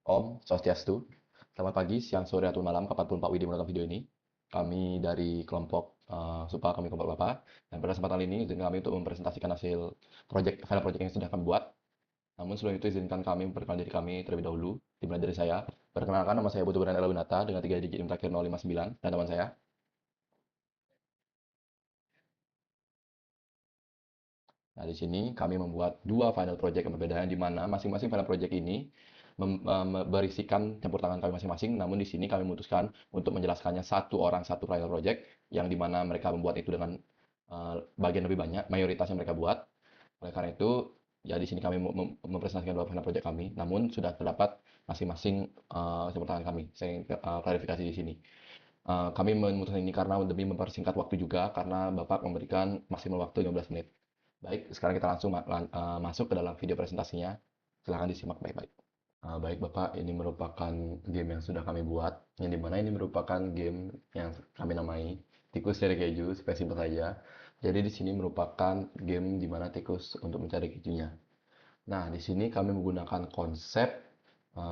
Om Swastiastu. Selamat pagi, siang, sore, atau malam, kapanpun Pak Widi menonton video ini. Kami dari kelompok SUPA, kami kelompok Bapak. Dan pada kesempatan ini, izinkan kami untuk mempresentasikan hasil file project yang sudah kami buat. Namun sebelum itu, izinkan kami memperkenalkan diri kami terlebih dahulu. Dimulai dari saya. Perkenalkan, nama saya Putu Buran Elawinata dengan 3 digit NIM terakhir 059 dan teman saya. Nah, di sini kami membuat dua final project yang berbeda, di mana masing-masing final project ini berisikan campur tangan kami masing-masing. Namun di sini kami memutuskan untuk menjelaskannya satu orang satu final project, yang di mana mereka membuat itu dengan bagian lebih banyak, mayoritasnya mereka buat. Oleh karena itu, ya di sini kami mempresentasikan dua final project kami, namun sudah terdapat masing-masing campur tangan kami. Saya ingin klarifikasi di sini. Kami memutuskan ini karena demi mempersingkat waktu juga, karena Bapak memberikan maksimal waktu 15 menit. Baik, sekarang kita langsung masuk ke dalam video presentasinya. Silahkan disimak baik-baik. Baik Bapak, ini merupakan game yang sudah kami buat, yang dimana ini merupakan game yang kami namai Tikus Cari Keju, supaya simpel saja. Jadi di sini merupakan game di mana tikus untuk mencari kejunya. Nah, di sini kami menggunakan konsep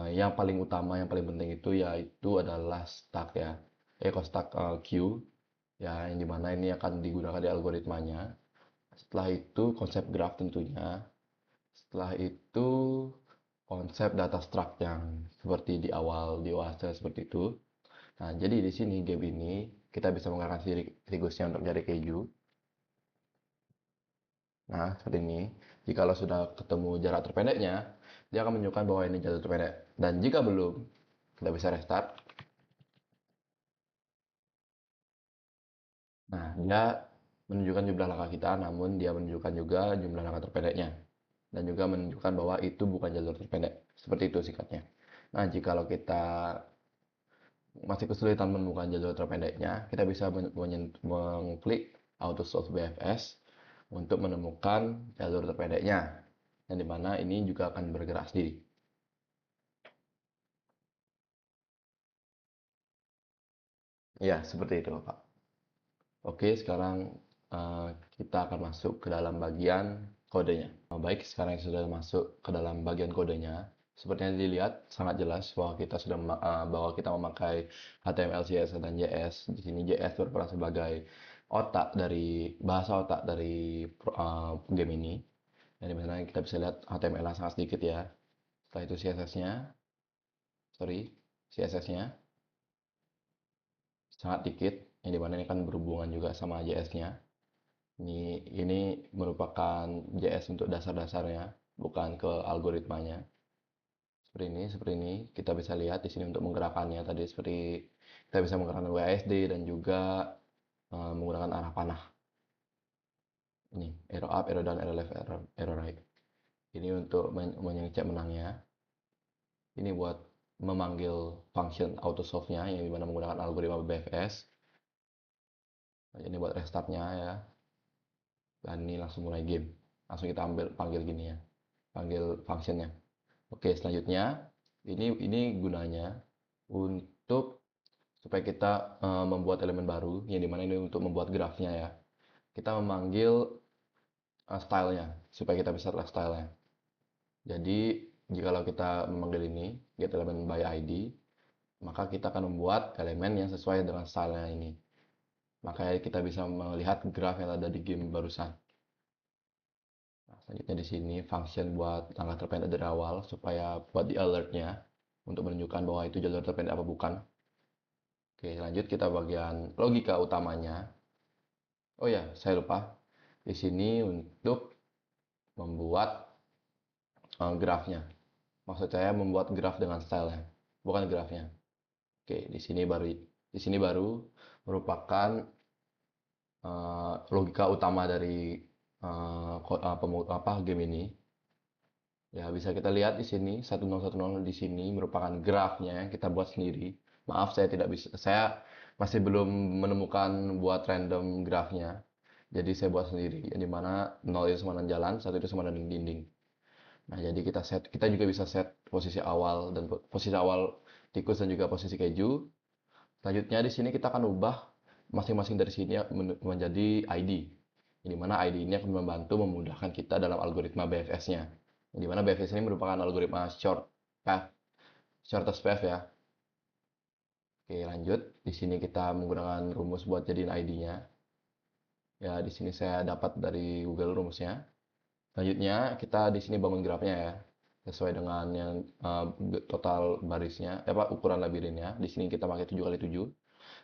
yang paling utama, yang paling penting itu yaitu adalah stack ya, eco stack queue ya, yang dimana ini akan digunakan di algoritmanya. Setelah itu konsep graph tentunya. Setelah itu konsep data struct yang seperti di awal dewasa seperti itu. Nah, jadi di sini game ini kita bisa menggunakan tikusnya untuk mencari keju. Nah, seperti ini. Jikalau sudah ketemu jarak terpendeknya, dia akan menunjukkan bahwa ini jalur terpendek. Dan jika belum, kita bisa restart. Nah, dia menunjukkan jumlah langkah kita, namun dia menunjukkan juga jumlah langkah terpendeknya. Dan juga menunjukkan bahwa itu bukan jalur terpendek. Seperti itu sikatnya. Nah, jikalau kita masih kesulitan menemukan jalur terpendeknya, kita bisa mengklik Auto Solve BFS untuk menemukan jalur terpendeknya. Yang dimana ini juga akan bergerak sendiri. Ya, seperti itu, Pak. Oke, sekarang kita akan masuk ke dalam bagian kodenya. Baik, sekarang sudah masuk ke dalam bagian kodenya. Seperti yang dilihat, sangat jelas bahwa kita sudah bahwa kita memakai HTML, CSS, dan JS. Di sini JS berperan sebagai otak dari bahasa otak dari game ini. Jadi misalnya kita bisa lihat HTML sangat sedikit ya. Setelah itu CSS-nya, sorry, CSS-nya sangat dikit. Yang dimana ini kan berhubungan juga sama JS-nya. Ini merupakan JS untuk dasar-dasarnya, bukan ke algoritmanya. Seperti ini. Kita bisa lihat di sini untuk menggerakkannya tadi seperti kita bisa menggerakkan WASD dan juga menggunakan arah panah. Ini arrow up, arrow down, arrow left, arrow right. Ini untuk mengecek menangnya. Ini buat memanggil function auto solve-nya yang dimana menggunakan algoritma BFS. Ini buat restartnya ya. Dan ini langsung mulai game. Langsung kita panggil gini ya. Panggil functionnya. Oke, selanjutnya ini gunanya untuk supaya kita membuat elemen baru, yang dimana ini untuk membuat grafnya ya. Kita memanggil stylenya supaya kita bisa lihat stylenya. Jadi jikalau kita memanggil ini get element by ID, maka kita akan membuat elemen yang sesuai dengan stylenya ini. Makanya kita bisa melihat graf yang ada di game barusan. Nah, selanjutnya di sini function buat langkah terpendek dari awal supaya buat di alertnya untuk menunjukkan bahwa itu jalur terpendek apa bukan. Oke, lanjut kita bagian logika utamanya. Oh ya, saya lupa. Di sini untuk membuat grafnya. Maksud saya membuat graf dengan stylenya, bukan grafnya. Oke, di sini baru merupakan logika utama dari game ini. Ya, bisa kita lihat di sini 1010 di sini merupakan grafnya yang kita buat sendiri. Maaf, saya tidak bisa, saya masih belum menemukan buat random grafnya. Jadi saya buat sendiri, yang dimana 0 itu sama dengan jalan, 1 itu sama dengan dinding. Nah, jadi kita juga bisa set posisi awal dan posisi awal tikus dan juga posisi keju. Selanjutnya di sini kita akan ubah masing-masing dari sini menjadi ID. Di mana ID ini akan membantu memudahkan kita dalam algoritma BFS-nya. Di mana BFS ini merupakan algoritma short path. shortest path ya. Oke, lanjut. Di sini kita menggunakan rumus buat jadiin ID-nya. Ya, di sini saya dapat dari Google rumusnya. Selanjutnya kita di sini bangun grafnya ya, sesuai dengan yang total barisnya, apa ukuran labirinnya. Di sini kita pakai 7x7.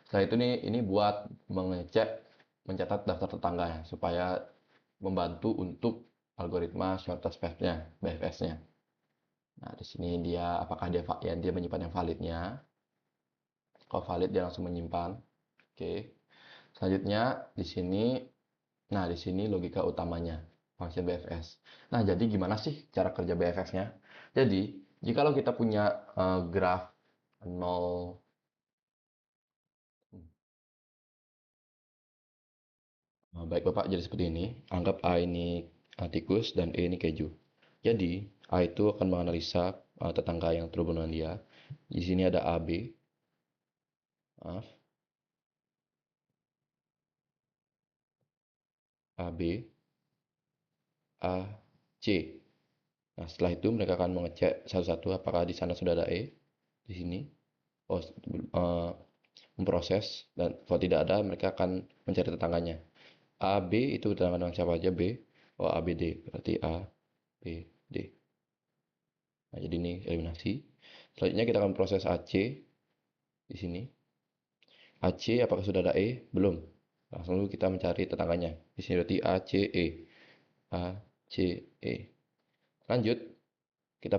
Setelah itu nih, ini buat mencatat daftar tetangga ya, supaya membantu untuk algoritma shortest path-nya, BFS-nya. Nah, di sini dia apakah dia menyimpan yang validnya. Kalau valid dia langsung menyimpan. Oke. Selanjutnya di sini, nah di sini logika utamanya function BFS. Nah, jadi gimana sih cara kerja BFS-nya? Jadi, jikalau kita punya graf 0. Baik Bapak, jadi seperti ini. Anggap A ini tikus dan E ini keju. Jadi, A itu akan menganalisa tetangga yang terhubung dengan dia. Di sini ada AB. Maaf. AB, A, C. Nah, setelah itu mereka akan mengecek satu-satu apakah di sana sudah ada E. Di sini. Oh, memproses. Dan kalau tidak ada, mereka akan mencari tetangganya. A, B itu tetangga dengan siapa aja? B. Oh, A, B, D. Berarti A, B, D. Nah, jadi ini eliminasi. Selanjutnya kita akan proses AC di sini. AC apakah sudah ada E? Belum. Langsung kita mencari tetangganya. Di sini berarti ACE. ACE. Lanjut, kita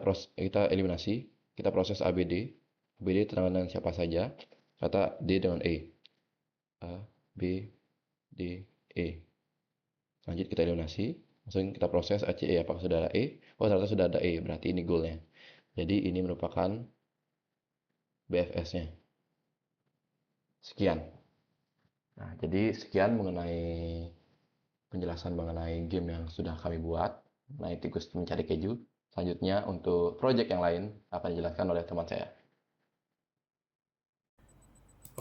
eliminasi. Kita proses ABD. ABD tetangga dengan siapa saja? Kata D dengan E. A, B, D, E. Lanjut kita eliminasi. Langsung kita proses ACE. Apakah sudah ada E? Oh, ternyata sudah ada E. Berarti ini goalnya. Jadi ini merupakan BFS-nya. Sekian. Nah, jadi sekian mengenai penjelasan mengenai game yang sudah kami buat, mengenai tikus mencari keju. Selanjutnya untuk project yang lain akan dijelaskan oleh teman saya.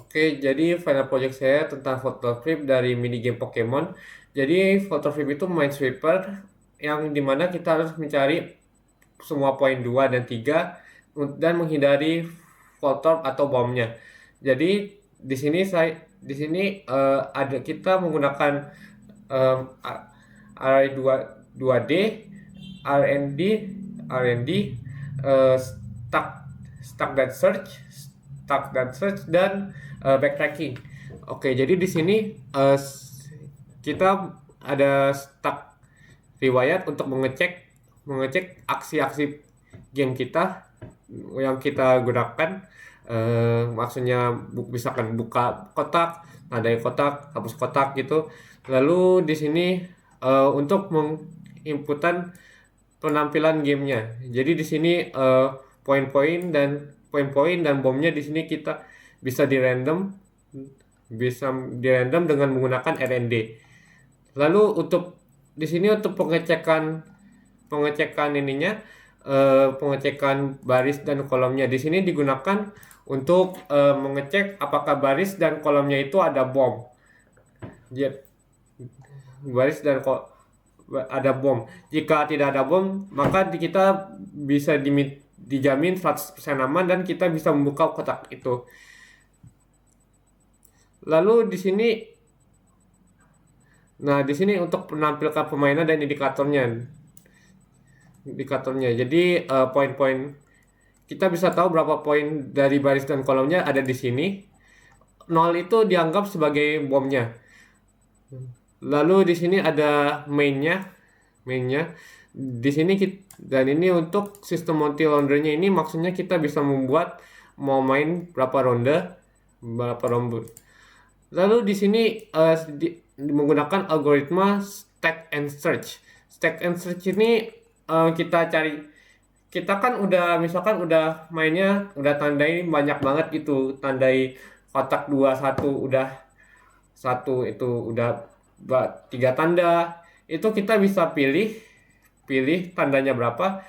Oke, jadi final project saya tentang photo flip dari minigame Pokemon. Jadi photo flip itu Minesweeper yang dimana kita harus mencari semua poin 2 dan 3 dan menghindari Voltorb atau bomnya. Jadi di sini ada kita menggunakan array 2D, R&D, R&D, stack stack dan search, dan backtracking. Oke, jadi di sini kita ada stack riwayat untuk mengecek aksi-aksi game kita yang kita gunakan. Maksudnya misalkan buka kotak, tandai kotak, hapus kotak gitu. Lalu di sini untuk menginputan penampilan gamenya. Jadi di sini poin-poin dan bomnya di sini kita bisa di random, dengan menggunakan RND. Lalu untuk di sini untuk pengecekan baris dan kolomnya di sini digunakan untuk mengecek apakah baris dan kolomnya itu ada bom. Baris dan ada bom. Jika tidak ada bom, maka kita bisa dijamin 100% aman dan kita bisa membuka kotak itu. Lalu di sini untuk menampilkan permainan dan indikatornya. Jadi poin-poin kita bisa tahu berapa poin dari baris dan kolomnya ada di sini. 0 itu dianggap sebagai bomnya. Lalu di sini ada mainnya. Di sini dan ini untuk sistem multi laundernya ini maksudnya kita bisa membuat mau main berapa ronde. Lalu di sini menggunakan algoritma stack and search. Stack and search ini kita kan misalkan udah mainnya udah tandai banyak banget gitu, tandai kotak 2 1 udah satu itu udah 3 tanda, itu kita bisa pilih pilih tandanya berapa,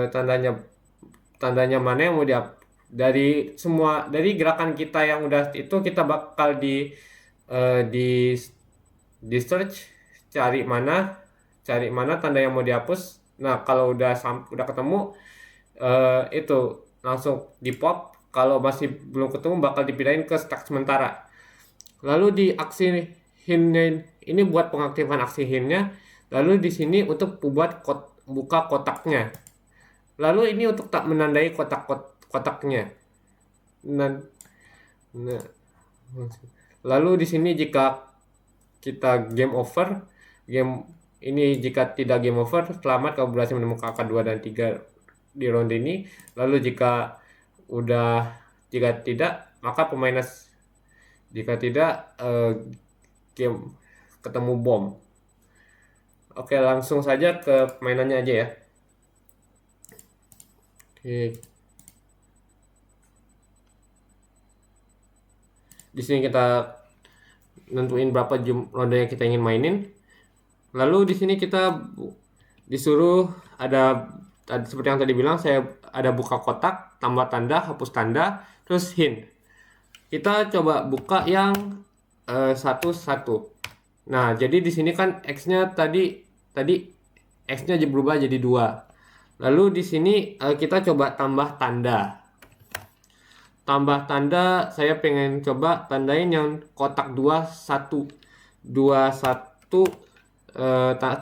tandanya tandanya mana yang mau dari gerakan kita yang udah itu kita bakal di search, cari mana tanda yang mau dihapus. Nah kalau udah ketemu itu langsung di pop. Kalau masih belum ketemu bakal dipindahin ke stuck sementara. Lalu di aksi hint ini buat pengaktifan aksi hintnya. Lalu di sini untuk buka kotaknya. Lalu ini untuk tak menandai kotaknya. Nah, nah, lalu di sini jika kita game over, game ini jika tidak game over, selamat kamu berhasil menemukan angka 2 dan 3 di ronde ini. Lalu jika tidak, maka pemainnya jika tidak game ketemu bom. Oke, langsung saja ke mainannya aja ya. Oke. Di sini kita nentuin berapa ronde yang kita ingin mainin. Lalu di sini kita disuruh seperti yang tadi bilang, saya ada buka kotak, tambah tanda, hapus tanda, terus hint. Kita coba buka yang satu-satu. Nah, jadi di sini kan X-nya tadi X-nya berubah jadi 2. Lalu di sini kita coba tambah tanda. Tambah tanda, saya pengen coba tandain yang kotak 2 1. 2 1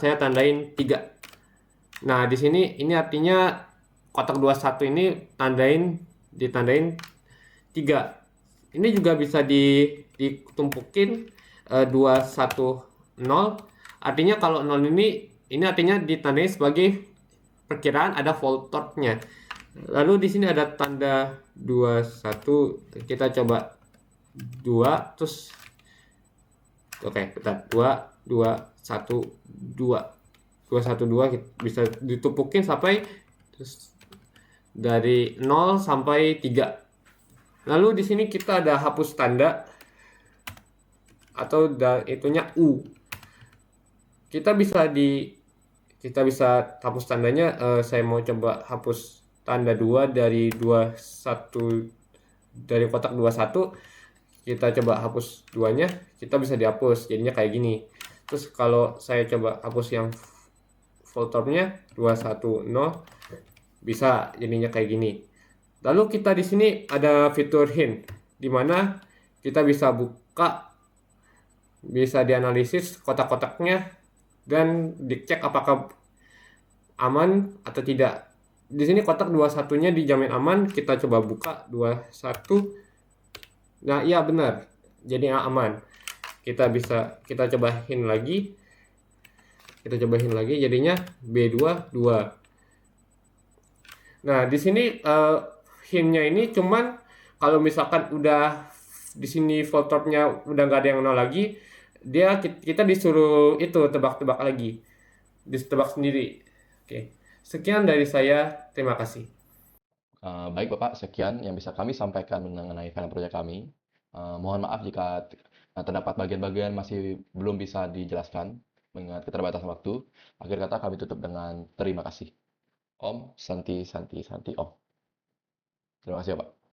saya tandain 3. Nah, di sini ini artinya kotak 21 ini ditandain 3. Ini juga bisa ditumpukin 2 1 0. Artinya kalau 0 ini artinya ditandain sebagai perkiraan ada voltornya. Lalu di sini ada tanda 21, kita coba 2 terus oke, bentar. 2 2 1 2 2 1 2 bisa ditumpukin sampai terus dari 0 sampai 3. Lalu di sini kita ada hapus tanda atau itunya U. Kita bisa hapus tandanya. Saya mau coba hapus tanda 2 dari 21 dari kotak 21. Kita coba hapus 2-nya, kita bisa dihapus jadinya kayak gini. Terus kalau saya coba hapus yang voltornya 210, bisa jadinya kayak gini. Lalu kita di sini ada fitur hint di mana kita bisa buka, bisa dianalisis kotak-kotaknya dan dicek apakah aman atau tidak. Di sini kotak 21-nya dijamin aman, kita coba buka 21. Nah, iya benar. Jadi aman. Kita coba hint lagi. Jadinya B2 2. Nah, di sini hintnya ini cuman kalau misalkan udah di sini voltornya udah nggak ada yang nol lagi, kita disuruh itu tebak-tebak lagi. Ditebak sendiri. Oke. Sekian dari saya. Terima kasih. Baik Bapak, sekian yang bisa kami sampaikan mengenai final project kami. Mohon maaf jika terdapat bagian-bagian masih belum bisa dijelaskan mengingat keterbatasan waktu. Akhir kata kami tutup dengan terima kasih. Om, Santi, Santi, Santi, Om. Terima kasih, Pak.